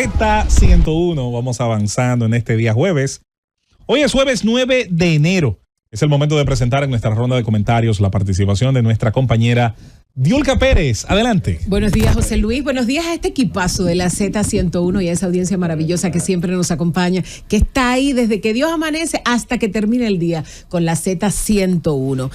Z101. Vamos avanzando en este día jueves. Hoy es jueves 9 de enero. Es el momento de presentar en nuestra ronda de comentarios la participación de nuestra compañera Diulca Pérez. Adelante. Buenos días, José Luis. Buenos días a este equipazo de la Z101 y a esa audiencia maravillosa que siempre nos acompaña, que está ahí desde que Dios amanece hasta que termine el día con la Z101.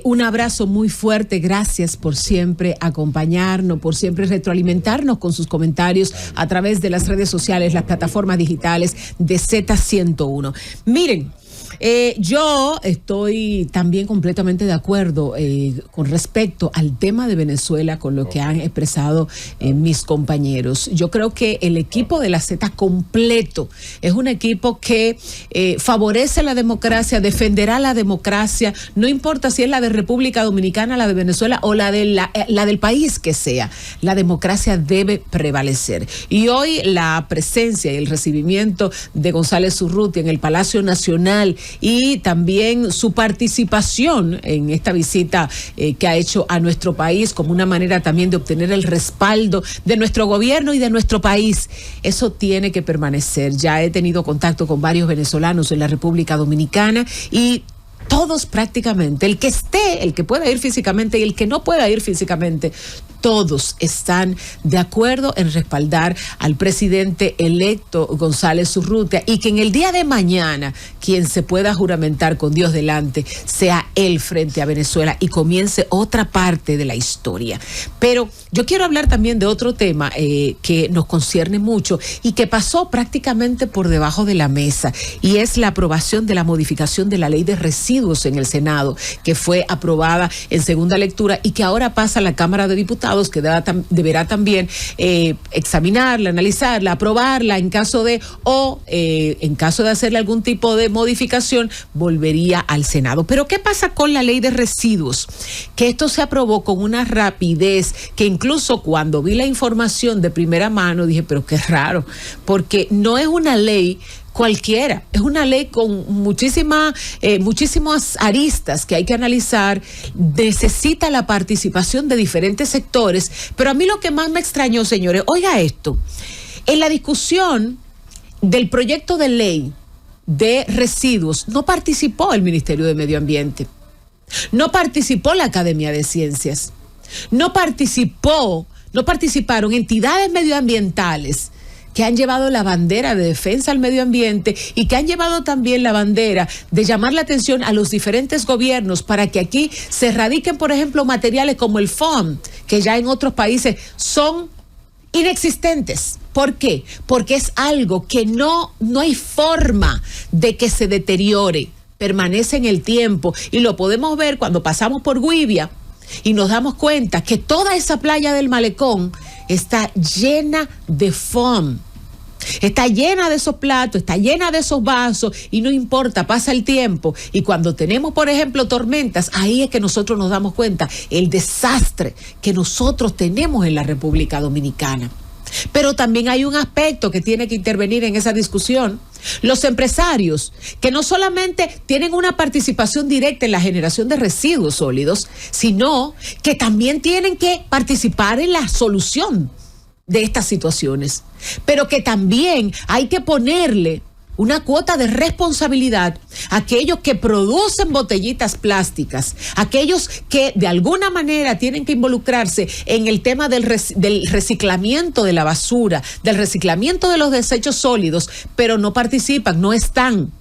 Un abrazo muy fuerte. Gracias por siempre acompañarnos, por siempre retroalimentarnos con sus comentarios a través de las redes sociales, las plataformas digitales de Z101. Miren, yo estoy también completamente de acuerdo con respecto al tema de Venezuela, con lo que han expresado mis compañeros. Yo creo que el equipo de la Z completo es un equipo que favorece la democracia, defenderá la democracia, no importa si es la de República Dominicana, la de Venezuela o la del país que sea. La democracia debe prevalecer. Y hoy la presencia y el recibimiento de González Urrutia en el Palacio Nacional y también su participación en esta visita que ha hecho a nuestro país como una manera también de obtener el respaldo de nuestro gobierno y de nuestro país. Eso tiene que permanecer. Ya he tenido contacto con varios venezolanos en la República Dominicana y todos prácticamente, el que esté, el que pueda ir físicamente y el que no pueda ir físicamente, todos están de acuerdo en respaldar al presidente electo González Urrutia y que en el día de mañana quien se pueda juramentar con Dios delante sea él frente a Venezuela y comience otra parte de la historia. Pero yo quiero hablar también de otro tema que nos concierne mucho y que pasó prácticamente por debajo de la mesa, y es la aprobación de la modificación de la ley de residuos en el Senado, que fue aprobada en segunda lectura y que ahora pasa a la Cámara de Diputados, que deberá también examinarla, analizarla, aprobarla en caso de hacerle algún tipo de modificación, volvería al Senado. Pero ¿qué pasa con la ley de residuos? Que esto se aprobó con una rapidez que incluso cuando vi la información de primera mano dije, pero qué raro, porque no es una ley cualquiera, es una ley con muchísimas aristas que hay que analizar, necesita la participación de diferentes sectores, pero a mí lo que más me extrañó, señores, oiga esto, en la discusión del proyecto de ley de residuos no participó el Ministerio de Medio Ambiente, no participó la Academia de Ciencias, no participaron entidades medioambientales que han llevado la bandera de defensa al medio ambiente y que han llevado también la bandera de llamar la atención a los diferentes gobiernos para que aquí se erradiquen, por ejemplo, materiales como el foam, que ya en otros países son inexistentes. ¿Por qué? Porque es algo que no hay forma de que se deteriore, permanece en el tiempo, y lo podemos ver cuando pasamos por Güibia y nos damos cuenta que toda esa playa del malecón está llena de foam, está llena de esos platos, está llena de esos vasos, y no importa, pasa el tiempo, y cuando tenemos, por ejemplo, tormentas, ahí es que nosotros nos damos cuenta el desastre que nosotros tenemos en la República Dominicana. Pero también hay un aspecto que tiene que intervenir en esa discusión. Los empresarios, que no solamente tienen una participación directa en la generación de residuos sólidos, sino que también tienen que participar en la solución de estas situaciones, pero que también hay que ponerle una cuota de responsabilidad a aquellos que producen botellitas plásticas, aquellos que de alguna manera tienen que involucrarse en el tema del reciclamiento de la basura, del reciclamiento de los desechos sólidos, pero no participan, no están.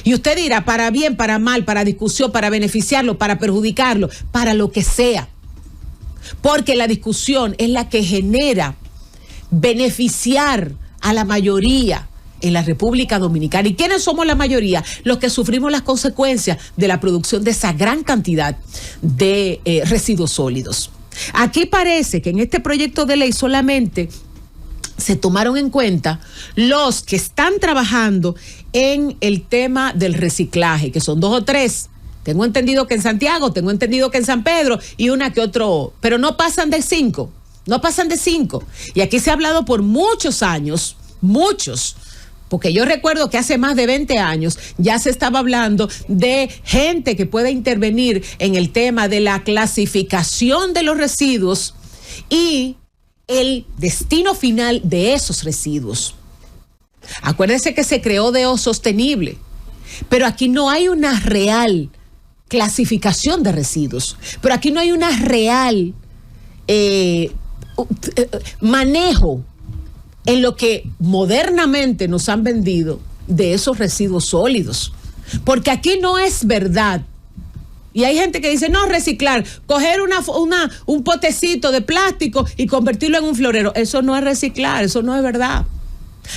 Y usted dirá, para bien, para mal, para discusión, para beneficiarlo, para perjudicarlo, para lo que sea. Porque la discusión es la que genera beneficiar a la mayoría en la República Dominicana. ¿Y quiénes somos la mayoría? Los que sufrimos las consecuencias de la producción de esa gran cantidad de residuos sólidos. Aquí parece que en este proyecto de ley solamente se tomaron en cuenta los que están trabajando en el tema del reciclaje, que son 2 o 3. Tengo entendido que en Santiago, tengo entendido que en San Pedro y una que otro, pero no pasan de 5. No pasan de 5. Y aquí se ha hablado por muchos años, porque yo recuerdo que hace más de 20 años ya se estaba hablando de gente que pueda intervenir en el tema de la clasificación de los residuos y el destino final de esos residuos. Acuérdense que se creó DO Sostenible, pero aquí no hay una real clasificación de residuos, pero aquí no hay una real manejo en lo que modernamente nos han vendido de esos residuos sólidos, porque aquí no es verdad. Y hay gente que dice, no, reciclar, coger un potecito de plástico y convertirlo en un florero. Eso no es reciclar, eso no es verdad.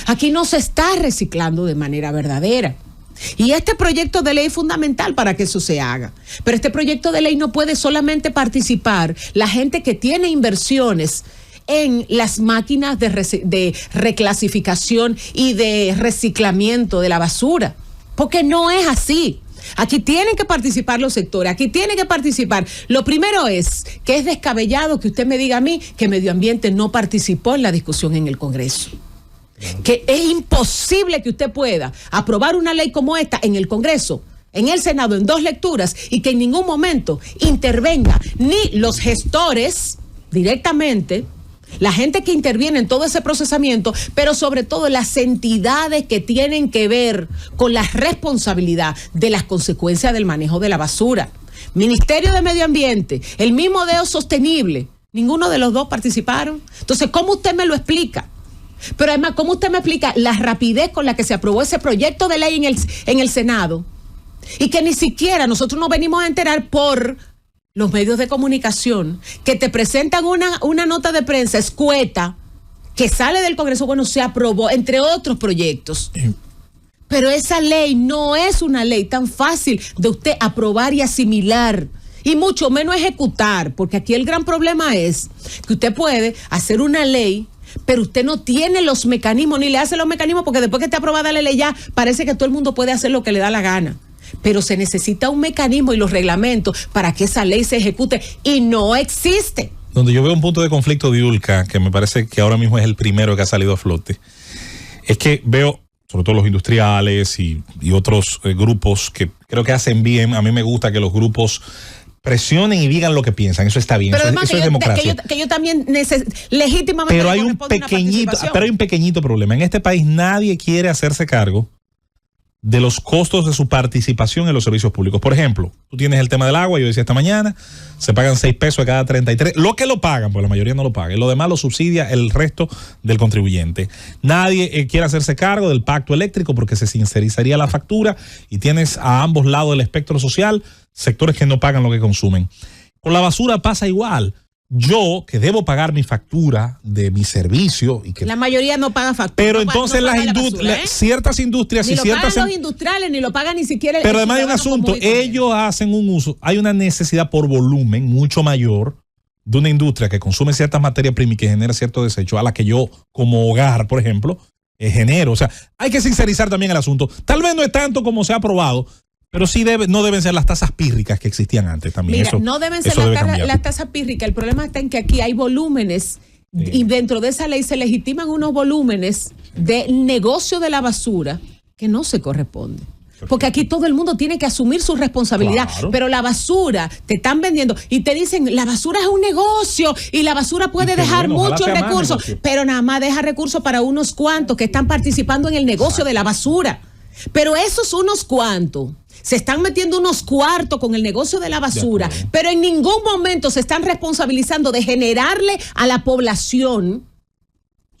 Aquí no se está reciclando de manera verdadera. Y este proyecto de ley es fundamental para que eso se haga. Pero este proyecto de ley no puede solamente participar la gente que tiene inversiones en las máquinas de reclasificación y de reciclamiento de la basura, porque no es así. Aquí tienen que participar los sectores, aquí tienen que participar. Lo primero es que es descabellado que usted me diga a mí que Medio Ambiente no participó en la discusión en el Congreso. Que es imposible que usted pueda aprobar una ley como esta en el Congreso, en el Senado, en 2 lecturas, y que en ningún momento intervenga ni los gestores directamente, la gente que interviene en todo ese procesamiento, pero sobre todo las entidades que tienen que ver con la responsabilidad de las consecuencias del manejo de la basura. Ministerio de Medio Ambiente, el mismo DO Sostenible, ninguno de los dos participaron. Entonces, ¿cómo usted me lo explica? Pero además, ¿cómo usted me explica la rapidez con la que se aprobó ese proyecto de ley en el Senado? Y que ni siquiera nosotros nos venimos a enterar por los medios de comunicación, que te presentan una nota de prensa escueta que sale del Congreso. Bueno, se aprobó, entre otros proyectos. Pero esa ley no es una ley tan fácil de usted aprobar y asimilar, y mucho menos ejecutar, porque aquí el gran problema es que usted puede hacer una ley, pero usted no tiene los mecanismos, ni le hace los mecanismos, porque después que esté aprobada la ley ya parece que todo el mundo puede hacer lo que le da la gana. Pero se necesita un mecanismo y los reglamentos para que esa ley se ejecute, y no existe. Donde yo veo un punto de conflicto de Yulka, que me parece que ahora mismo es el primero que ha salido a flote, es que veo, sobre todo los industriales y otros grupos que creo que hacen bien. A mí me gusta que los grupos presionen y digan lo que piensan, eso está bien, pero eso, además eso es democracia. Que yo también legítimamente, pero hay un pequeñito problema. En este país nadie quiere hacerse cargo de los costos de su participación en los servicios públicos. Por ejemplo, tú tienes el tema del agua, yo decía esta mañana, se pagan 6 pesos a cada 33, lo que lo pagan, pues la mayoría no lo paga, lo demás lo subsidia el resto del contribuyente. Nadie quiere hacerse cargo del pacto eléctrico porque se sincerizaría la factura, y tienes a ambos lados del espectro social sectores que no pagan lo que consumen. Con la basura pasa igual. Yo, que debo pagar mi factura de mi servicio, y que la mayoría no paga factura. Pero entonces ciertas industrias ni y lo ciertas pagan los industriales, ni lo pagan ni siquiera. Pero además hay un asunto, ellos hacen un uso, hay una necesidad por volumen mucho mayor de una industria que consume ciertas materias primas y que genera cierto desecho, a la que yo como hogar, por ejemplo, genero. O sea, hay que sincerizar también el asunto. Tal vez no es tanto como se ha aprobado, pero sí no deben ser las tasas pírricas que existían antes también. Mira, no deben ser las tasas pírricas. El problema está en que aquí hay volúmenes, y dentro de esa ley se legitiman unos volúmenes de negocio de la basura que no se corresponden. Porque aquí todo el mundo tiene que asumir su responsabilidad. Claro. Pero la basura te están vendiendo y te dicen, la basura es un negocio y la basura puede dejar muchos recursos, pero nada más deja recursos para unos cuantos que están participando en el negocio de la basura. Pero esos unos cuantos se están metiendo unos cuartos con el negocio de la basura, pero en ningún momento se están responsabilizando de generarle a la población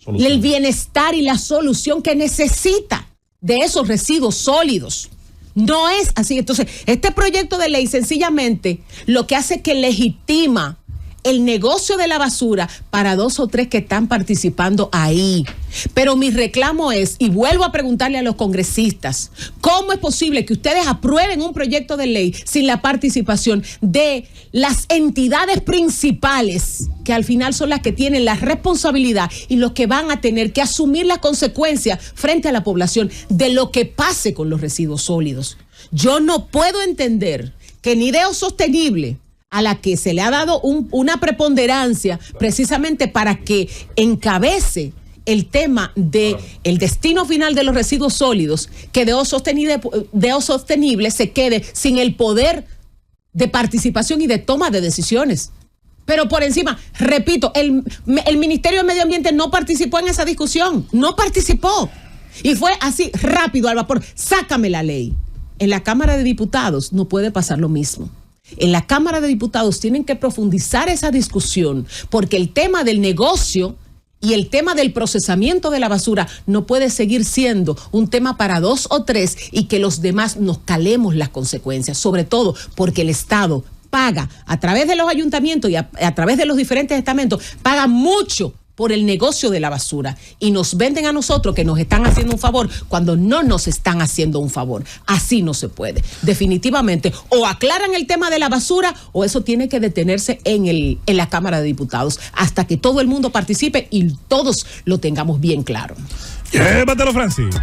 el bienestar y la solución que necesita de esos residuos sólidos. No es así. Entonces, este proyecto de ley sencillamente lo que hace es que legitima el negocio de la basura para 2 o 3 que están participando ahí. Pero mi reclamo es, y vuelvo a preguntarle a los congresistas, ¿cómo es posible que ustedes aprueben un proyecto de ley sin la participación de las entidades principales, que al final son las que tienen la responsabilidad y los que van a tener que asumir las consecuencias frente a la población de lo que pase con los residuos sólidos? Yo no puedo entender que ni DO Sostenible, a la que se le ha dado una preponderancia precisamente para que encabece el tema de el destino final de los residuos sólidos, que DO Sostenible se quede sin el poder de participación y de toma de decisiones. Pero por encima, repito, el Ministerio de Medio Ambiente no participó en esa discusión, no participó. Y fue así, rápido, al vapor, sácame la ley. En la Cámara de Diputados no puede pasar lo mismo. En la Cámara de Diputados tienen que profundizar esa discusión, porque el tema del negocio y el tema del procesamiento de la basura no puede seguir siendo un tema para 2 o 3 y que los demás nos calemos las consecuencias, sobre todo porque el Estado paga a través de los ayuntamientos y a través de los diferentes estamentos, paga mucho por el negocio de la basura y nos venden a nosotros que nos están haciendo un favor cuando no nos están haciendo un favor. Así no se puede. Definitivamente, o aclaran el tema de la basura o eso tiene que detenerse en la Cámara de Diputados hasta que todo el mundo participe y todos lo tengamos bien claro. Llévatelo, Francis.